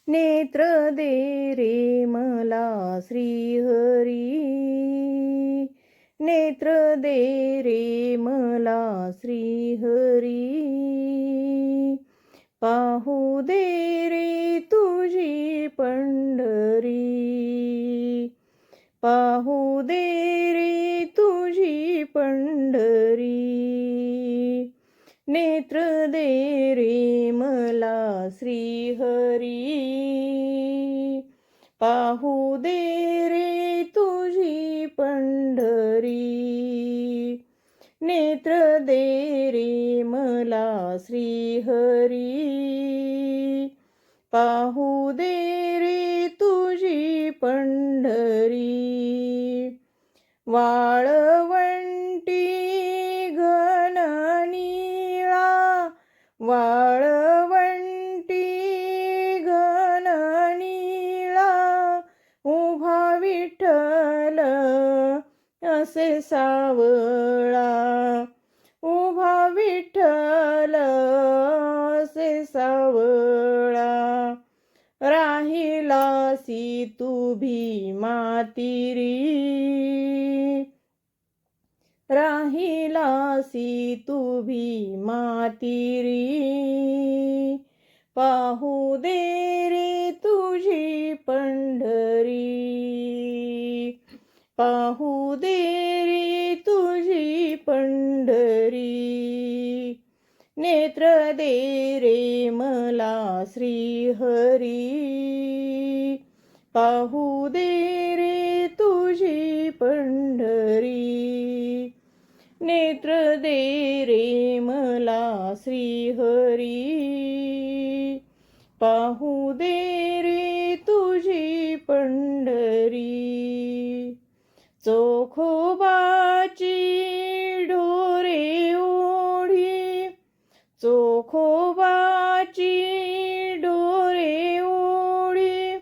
नेत्र दे रे मला श्रीहरी, नेत्र दे रे मला श्रीहरी, पाहू दे रे तुझी पंढरी, पाहू दे रे तुझी पंढरी, नेत्र दे रे मला श्रीहरी, पाहू दे रे तुझी पंढरी, नेत्र दे रे मला श्रीहरी, पाहू दे रे तुझी पंढरी, वाळवंटी घन निळा, वाळवंटी घन निळा, उभा विठ्ठल असे सावळा, उभा विठ्ठल असे सावळा, राहिलासी तू भीमातीरी, राहिलासी तू भीमातीरी, पाहू दे रे तुझी पंढरी, पाहू दे रे तुझी पंढरी, नेत्र दे रे मला श्रीहरी, पाहू दे रे तुझी पंढरी, नेत्र दे रे मला श्रीहरी, पाहू दे रे तुझी पंढरी, चोखोबाची ढोरे ओढी, चोखोबाची ढोरे ओढी,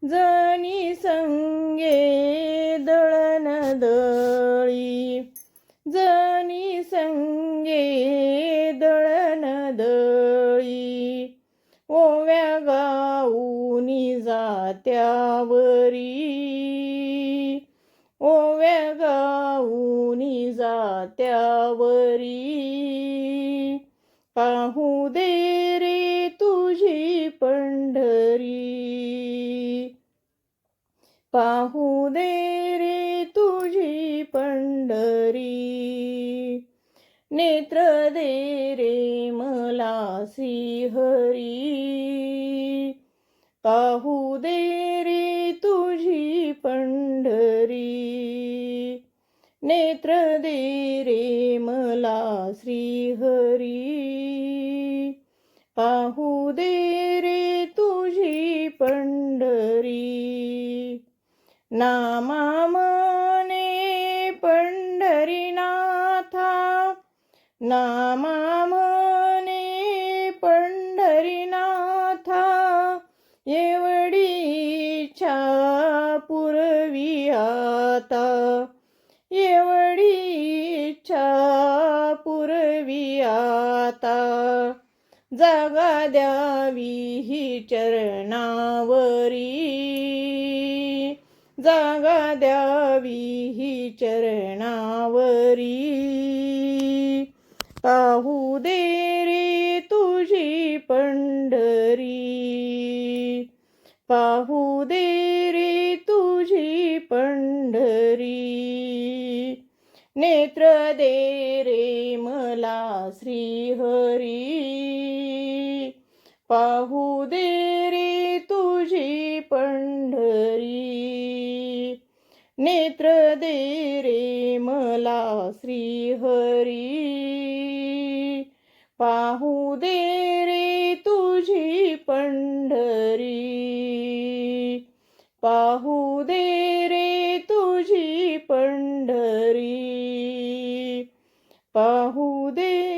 जनी संगे दळण दळी, जनी संगे दळण दळी, ओव्या गाऊनी जात्यावरी, ओव्या गाऊनी जात्यावरी, पाहू दे रे तुझी पंढरी, पाहू दे रे तुझी पंढरी, नेत्र दे रे मला श्रीहरी, पाहू दे रे तुझी पंढरी, नेत्र दे रे मला श्रीहरी, पाहू दे रे तुझी पंढरी, नामामने पंढरीनाथा, नामामने पंढरीनाथा, एवढी इच्छा पुरवी आता, एवढी इच्छा पुरवी आता, जागा द्यावी ही चरणावरी, जागा द्यावी ही चरणावरी, पाहू दे रे तुझी पंढरी, पाहू दे रे तुझी पंढरी, नेत्र दे रे मला श्रीहरी, पाहू दे रे तुझी पंढरी, नेत्र दे रे मला श्रीहरी, पाहू दे रे तुझी पंढरी, पाहू दे रे तुझी पंढरी, पाहू दे